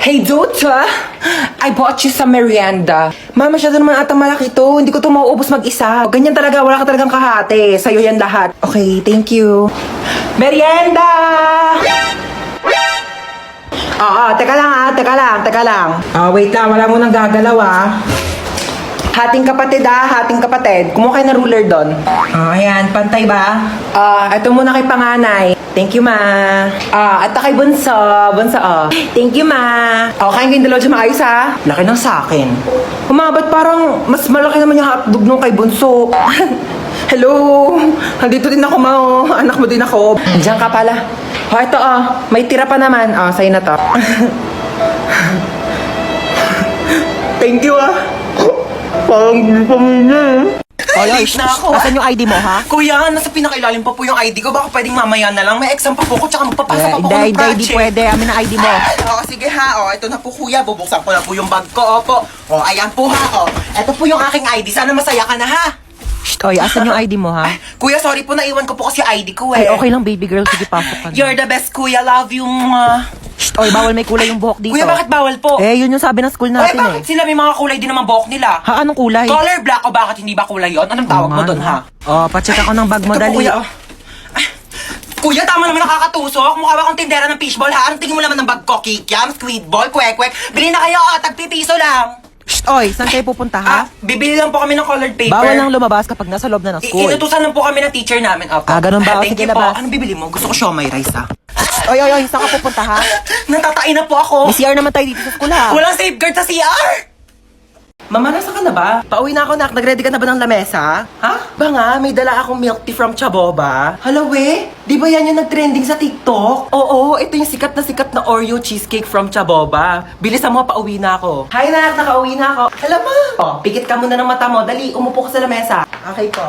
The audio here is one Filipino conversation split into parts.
Hey, Dota! I bought you some merienda. Ma, masyado naman atang malaki to. Hindi ko to mauubos mag-isa. Ganyan talaga, wala ka talagang kahati. Sa'yo yan lahat. Okay, thank you. Merienda! Teka lang. Wait lang, wala mo nang gagalaw Hating kapatid hating kapatid. Kumuha kayo ng ruler doon. Ayan, pantay ba? Ito muna kay panganay. Thank you, ma. At kay bunso. Thank you, ma. Kain kayong dalawa dyan maayos, Laki ng sakin. Ba't parang mas malaki naman yung hotdog nung kay bunso? Hello! Nandito din ako, ma. Anak mo din ako. Diyan ka pala. Ito, may tira pa naman. Sa'yo na to. Thank you, Parang pamilya. Oy, Late na ako. Asan yung ID mo, ha? Kuya, nasa pinakailalim pa po yung ID ko. Baka pwedeng mamaya na lang. May exam pa po ko, tsaka magpapasa pa po ko ng project. Hindi pwede. Amin ang ID mo. Sige ito na po kuya. Bubuksan ko na po yung bag ko. Opo. Ayan po Ito po yung aking ID. Sana masaya ka na Oy, asan yung ID mo, ha? Kuya, sorry po, naiwan ko po kasi ID ko Ay, okay lang, baby girl. Sige, pasok ka na. You're the best, kuya. Love you. Oy, bawal may kulay yung buhok dito. Kuya, bakit bawal po? Yun yung sabi ng school natin, bakit sila may mga kulay din naman buhok nila? Ha, anong kulay? Color black o bakit hindi ba kulay yun? Anong tawag mo doon, ha? Pacheck ako ng bag mo, Ito po, dali. kuya, Kuya, tama naman nakakatusok. Mukha ba akong tindera ng fishball, ha? Anong tingin mo naman ng bag ko? Kikiam, squid ball, kwek-kwek. Bili na kayo, tagpipiso lang. Oy, saan kayo pupunta, ha? Bibili lang po kami ng colored paper. Bawal lang lumabas kapag nasa loob na ng school. Inutusan lang po kami ng teacher namin. Opo. Ganun ba? Thank Sige, you po. labas. Anong bibili mo? Gusto ko siomay rice, Oy, saan ka pupunta, ha? Natatain na po ako. May CR naman tayo dito sa school, ha? Walang safeguard sa CR! Mama, nasa ka na ba? Pauwi na ako, nak. Nag-ready ka na ba ng lamesa? Ha? Ba nga, may dala akong milk tea from Chaboba. Hello, Di ba yan yung nag-trending sa TikTok? Oo, ito yung sikat na Oreo cheesecake from Chaboba. Bilisan mo, pauwi na ako. Hi, nak. Nakauwi na ako. Hello, ma. Pikit ka muna ng mata mo. Dali, umupo ka sa lamesa. Okay po.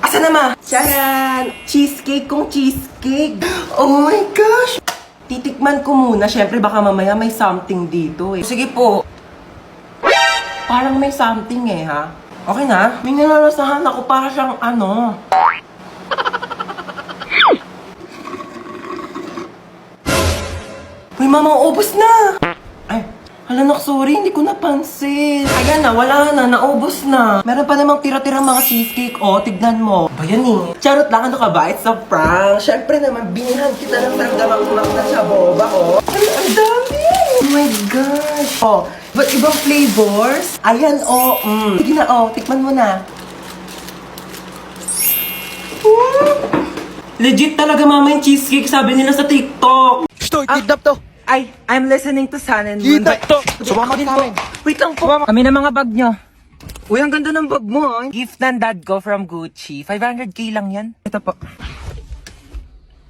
Asa na, ma? Charan! Cheesecake kong cheesecake. Oh my gosh! Titikman ko muna. Siyempre, baka mamaya may something dito Sige po. Parang may something ha? Okay na? May nalalasahan ako para siyang Uy, mama, ubos na! Ay, nak, sorry, hindi ko napansin. Ayan na, wala na, naubos na. Meron pa namang tira-tira mga cheesecake. Tignan mo. Ba yan Charot lang, ano ka ba? It's a prank. Siyempre naman, binihan kita ng tanggamak-mak na Chaboba, ang dami! Oh my gosh! But ibang flavors? Ayan, Sige na, tikman mo na. Legit talaga, mama, yung cheesecake, sabi nila sa TikTok. Kidnap to. Ay, I'm listening to Sun and Moon. Kidnap to. Sumama din namin. Wait lang po. Kami na mga bag nyo. Uy, ang ganda ng bag mo, Gift ng dad ko from Gucci. 500k lang yan. Ito po.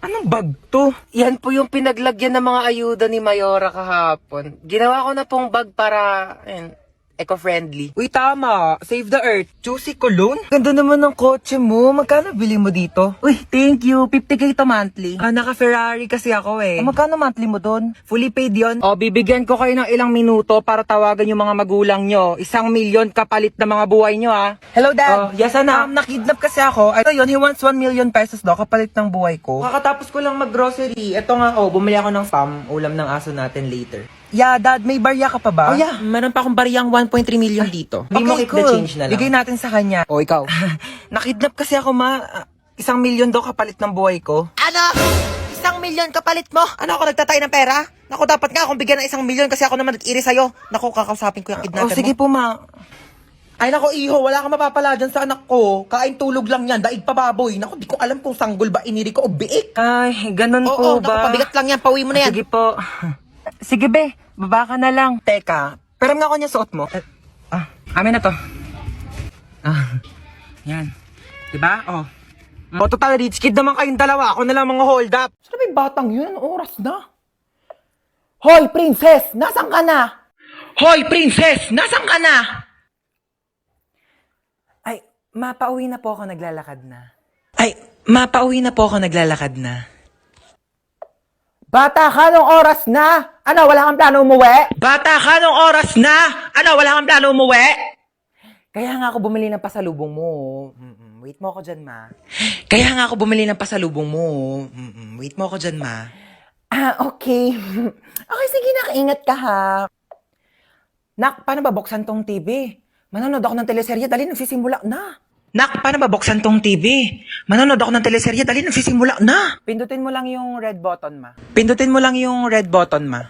Anong bag to? Yan po yung pinaglagyan ng mga ayuda ni Mayora kahapon. Ginawa ko na pong bag para, eco-friendly. Uy, tama. Save the earth. Juicy cologne? Ganda naman ng kotse mo. Magkano bili mo dito? Uy, thank you. 50k to monthly. Naka-Ferrari kasi ako Magkano monthly mo doon? Fully paid yon. Bibigyan ko kayo ng ilang minuto para tawagan yung mga magulang nyo. 1,000,000 kapalit na mga buhay nyo, Hello, Dad. Yes, anak. Nakidnap kasi ako. Ito yun, he wants 1,000,000 pesos daw kapalit ng buhay ko. Kakatapos ko lang mag-grocery. Ito nga, bumili ako ng spam. Ulam ng aso natin later. Yeah, Dad, may barya ka pa ba? Yeah. Meron pa akong bariyang 1.3 million dito. Hindi mo keep the change na lang. Bigay natin sa kanya. Ikaw. Nakidnap kasi ako, ma. 1,000,000 daw kapalit ng buhay ko. Ano? 1,000,000 kapalit mo? Ano ako nagtatay ng pera? Naku, dapat nga akong bigyan ng 1,000,000 kasi ako naman nag-iri sa'yo. Naku, kakausapin ko yung kidnapper Sige mo. po, ma. Ay, nako, iho. Wala kang mapapala dyan sa anak ko. Kain tulog lang yan. Daig pa baboy. Naku, di ko alam kung sanggol ba iniri ko o biik. Ay, ganun Oo, po naku, ba? pabigat lang yan. Pauwi mo na yan. Sige po. Sige, be. Baba ka na lang. Teka, pero nga ako niya suot mo. Amin na to. Yan. Diba? Total rich kid naman kayong dalawa. Ako na lang mga hold up. Saan ba yung batang yun? Anong oras na? Hoy, princess! Nasaan ka na? Hoy, princess! Nasaan ka na? Ay, mapauwi na po ako naglalakad na. Bata ka, nung oras na? Ano, wala kang plano umuwi? Bata ka, nung oras na? Ano, wala kang plano umuwi? Kaya nga ako bumili ng pasalubong mo. Wait mo ako dyan, ma. Kaya nga ako bumili ng pasalubong mo. Wait mo ako dyan, ma. Okay. Okay, sige, nakaingat ka ha. Nak, paano ba buksan tong TV? Manonood ako ng teleserye, dali nagsisimula na. Nak, paano ba buksan tong TV? Manonood ako ng teleserye, dali nagsisimula na. Pindutin mo lang yung red button, ma. Pindutin mo lang yung red button, ma.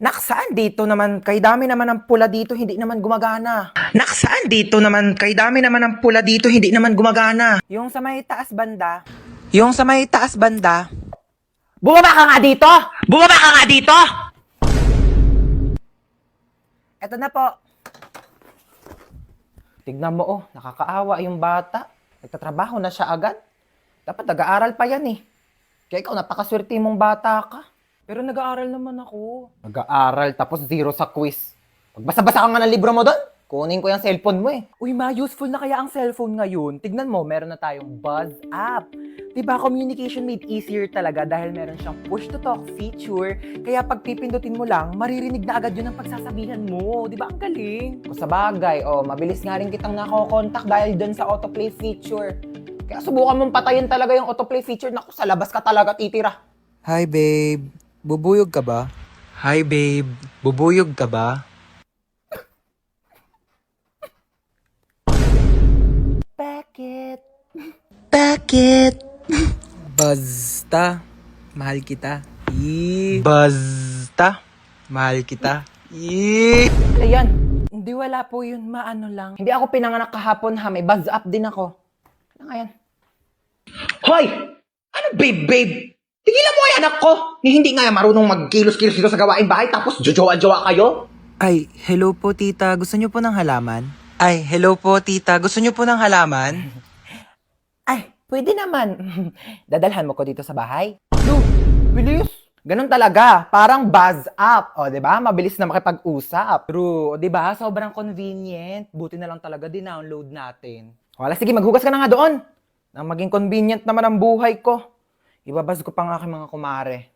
Nak, saan dito naman? Kay dami naman ang pula dito, hindi naman gumagana. Nak, saan dito naman? Kay dami naman ang pula dito, hindi naman gumagana. Yung sa may taas banda. Yung sa may taas banda. Bumaba ka nga dito! Bumaba ka nga dito! Eto na po. Tignan mo, oh, nakakaawa yung bata. Nagtatrabaho na siya agad. Dapat nag-aaral pa yan eh. Kaya ikaw, napakaswerte mong bata ka. Pero nag-aaral naman ako. Nag-aaral, tapos 0 sa quiz. Magbasa-basa ka nga ng libro mo doon. Kunin ko yung cellphone mo eh. Uy ma, useful na kaya ang cellphone ngayon. Tignan mo, meron na tayong Buzz app. Diba, communication made easier talaga dahil meron siyang push-to-talk feature. Kaya pag pipindutin mo lang, maririnig na agad yun ang pagsasabihan mo. Diba, ang galing? O sa bagay, mabilis nga rin kitang nakokontak dahil dun sa autoplay feature. Kaya subukan mong patayin talaga yung autoplay feature. Naku, sa labas ka talaga titira. Hi babe, bubuyog ka ba? Hi babe, bubuyog ka ba? Bakit? Bakit? Basta, mahal kita. Basta, mahal kita. Ayan, hindi wala po yun, maano lang. Hindi ako pinanganak kahapon ha, may buzz up din ako. Ano nga yan? Hoy! Ano babe? Tigilan mo yung anak ko! Ni hindi nga marunong magkilos-kilos dito sa gawain bahay tapos jojowa-jowa kayo? Ay, hello po tita, gusto niyo po ng halaman? Ay, hello po tita. Gusto niyo po ng halaman? Ay, pwede naman. Dadalhan mo ko dito sa bahay. No, bilis. Ganun talaga, parang buzz up. O, di ba? Mabilis na makipag-usap. True, di ba? Sobrang convenient. Buti na lang talaga din-download natin. Wala, sige, maghugas ka na nga doon. Nang maging convenient naman ang buhay ko. Ibabaz ko pa ang aking mga kumare.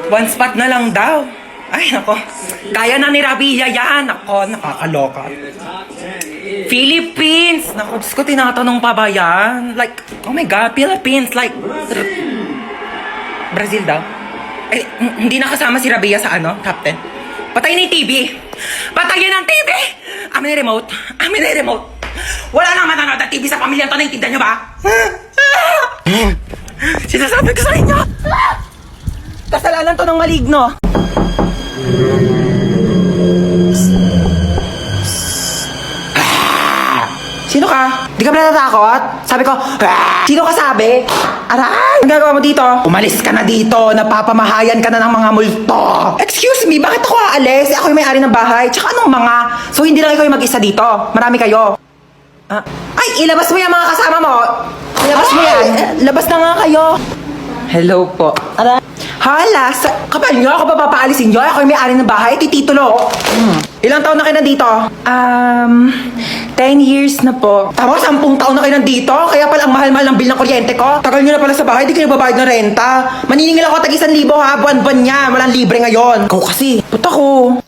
One spot na lang daw. Ay, nako. Kaya na ni Rabia yan. Nako, nakakaloka. Philippines! Naku, Diyos ko, tinatanong pa ba yan? Like, oh my God, Philippines, like, Brazil daw. Eh, hindi nakasama si Rabia sa ano, Captain? Patayin yung TV! Patayin ang TV! Amin yung remote. Amin yung remote. Wala nang manonood ng TV sa pamilya to, naintindihan nyo ba? Sinasabi ko sa inyo! Kasalanan to ng maligno. Sino ka? Di ka ba natatakot? Sabi ko, sino ka sabi? Aray! Ang gagawa mo dito? Umalis ka na dito, napapamahayan ka na ng mga multo. Excuse me, bakit ako aalis? Ako yung may-ari ng bahay. Tsaka anong mga? So hindi lang ikaw yung mag-isa dito. Marami kayo. Ay, ilabas mo yung mga kasama mo. Ilabas mo yan. Labas na nga kayo. Hello po. Aray. Hala, kapal nyo, ako ba papaalisin nyo? Ako yung may-ari ng bahay, titulo. Ilang taon na kayo nandito? 10 years na po. Tama, 10 taon na kayo nandito? Kaya pala ang mahal-mahal ng bill ng kuryente ko? Tagal nyo na pala sa bahay, di kayo babayad ng renta. Maniningil ako tag 1,000 ha, buwan-buwan niya. Walang libre ngayon. Ikaw kasi, puta ko.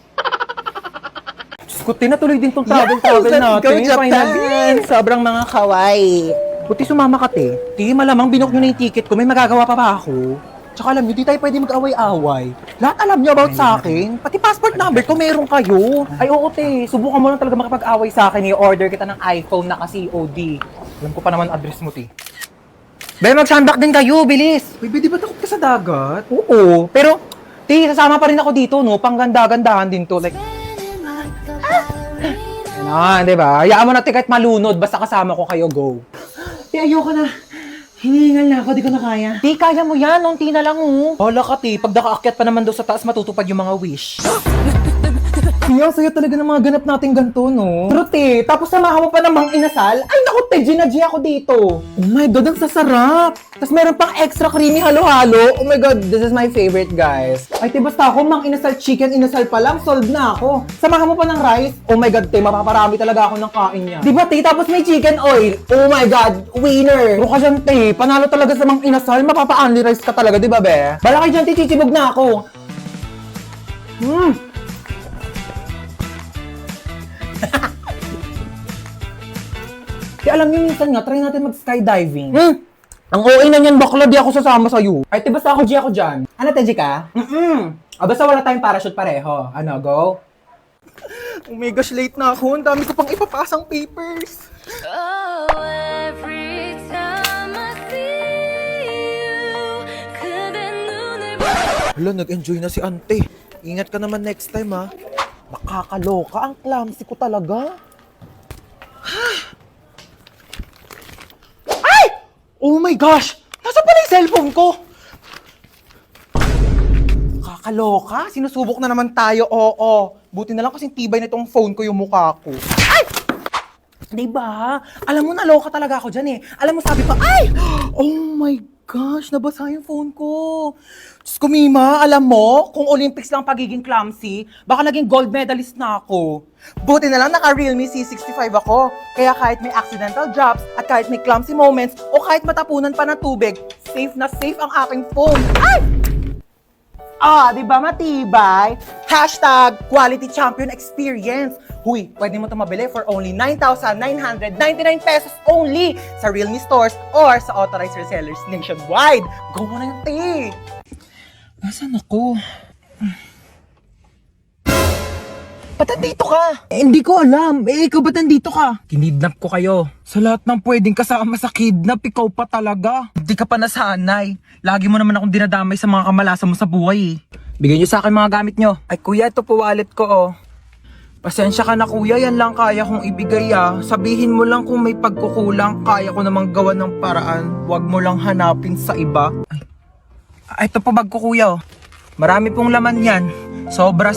Skuti na tuloy din tong travel natin. Finally. Sobrang mga kawaii. Buti sumama ka, te. Di, malamang binook nyo na yung ticket ko. May magagawa pa ba ako? Tsaka alam nyo, di tayo pwede mag-away-away. Lahat alam nyo about sa akin. Pati passport number ko, meron kayo. Ay, oo, te. Subukan mo lang talaga makipag-away sa akin. I-order kita ng iPhone na COD. Alam ko pa naman address mo, te. Be, mag-sunback din kayo, bilis. Uy, di ba takot ka sa dagat? Oo, pero, te, sasama pa rin ako dito, no? Pangganda-gandahan din to. Like, ano, di ba? Hayaan mo na, te, kahit malunod. Basta kasama ko kayo, go. Te, ayoko na. Hinihingal na ako, di ko na kaya. Di, kaya mo yan. Unti na lang, oh. Hala ka, ti. Pag nakaakyat pa naman daw sa taas, matutupad yung mga wish. Ang saya talaga ng mga ganap natin ganito, no? Pero, te, tapos samahan mo pa namang inasal? Ay, naku, te, G ako dito. Oh my God, ang sasarap. Tapos meron pang extra creamy halo-halo. Oh my God, this is my favorite, guys. Ay, te, basta ako, mang inasal chicken, inasal pa lang, solved na ako. Samahan mo pa ng rice? Oh my God, te, mapaparami talaga ako ng kain niya. Di ba, te, tapos may chicken oil? Oh my God, winner. Pero ka dyan, te, panalo talaga sa mang inasal, mapapa-only rice ka talaga, di ba, be? Bala kayo dyan, te, chichibog na ako. Kaya alam niyo, minsan nga, try natin mag-skydiving. Ang OA na niyan, bakla, di ako sasama sa'yo. Ay, te, basta ako G ako dyan. Ano, te, G ka? Basta wala tayong parachute pareho. Ano, go? Oh my gosh, late na ako. Ang dami ko pang ipapasang papers. Oh, every time I see you, 그대 눈을 Hala, nag-enjoy na si ante. Ingat ka naman next time, ha. Nakakaloka. Ang clumsy ko talaga. Ay! Oh my gosh! Nasa pala yung cellphone ko? Nakakaloka. Sinusubok na naman tayo, oo. Buti na lang kasing tibay na itong phone ko yung mukha ko. Ay! Diba? Alam mo, naloka talaga ako dyan eh. Alam mo, sabi pa, ay! Oh my gosh, nabasa yung phone ko. Diyos ko, Mima, alam mo, kung Olympics lang pagiging clumsy, baka naging gold medalist na ako. Buti na lang naka-Realme C65 ako. Kaya kahit may accidental drops, at kahit may clumsy moments, o kahit matapunan pa ng tubig, safe na safe ang aking phone. Ay! Di ba matibay? Hashtag quality champion experience. Huy, pwede mo ito mabili for only 9,999 pesos only sa Realme stores or sa authorized resellers nationwide. Go mo na yung tea. Nasaan ako? Ba't nandito ka? Hindi ko alam. Ikaw ba't nandito ka? Kinidnap ko kayo. Sa lahat ng pwedeng kasama sa kidnap, ikaw pa talaga. Hindi ka pa nasanay. Lagi mo naman akong dinadamay sa mga kamalasan mo sa buhay eh. Bigyan niyo sa akin mga gamit niyo. Ay kuya, ito po wallet ko oh. Pasensya ka na kuya, yan lang kaya kong ibigay ah. Sabihin mo lang kung may pagkukulang, kaya ko namang gawa ng paraan. Huwag mo lang hanapin sa iba. Ay, ito po bag ko kuya oh. Marami pong laman yan. Sobrang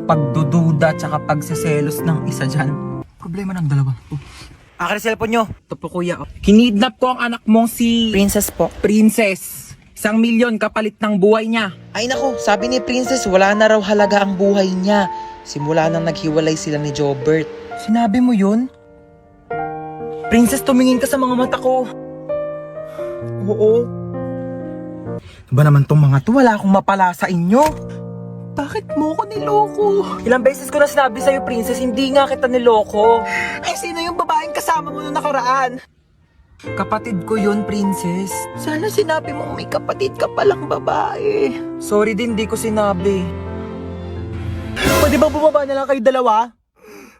pagdududa tsaka pagseselos ng isa dyan. Problema ng dalawa. Akin ang cellphone nyo. Ito po kuya. Kinidnap ko ang anak mong si... Princess po. Princess. 1,000,000 kapalit ng buhay niya. Ay nako, sabi ni Princess, wala na raw halaga ang buhay niya. Simula nang naghiwalay sila ni Jobert. Sinabi mo yun? Princess, tumingin ka sa mga mata ko. Oo. Ba naman tong mga to, wala akong mapala sa inyo. Bakit mo ko niloko? Ilang beses ko na sinabi sa'yo, Princess, hindi nga kita niloko. Ay, sino yung babaeng kasama mo nung nakaraan? Kapatid ko yun, Princess. Sana sinabi mong may kapatid ka palang babae. Sorry din, di ko sinabi. Pwede ba bumaba na lang kayo dalawa?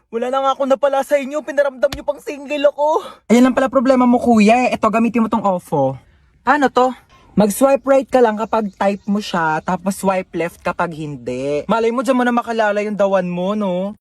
Wala na nga ako napala sa inyo, pinaramdam nyo pang single ako. Ayan lang pala problema mo, kuya. Ito, gamitin mo tong OFO. Paano to? Mag-swipe right ka lang kapag type mo siya, tapos swipe left kapag hindi. Malay mo dyan mo na makalala yung dawan mo, no?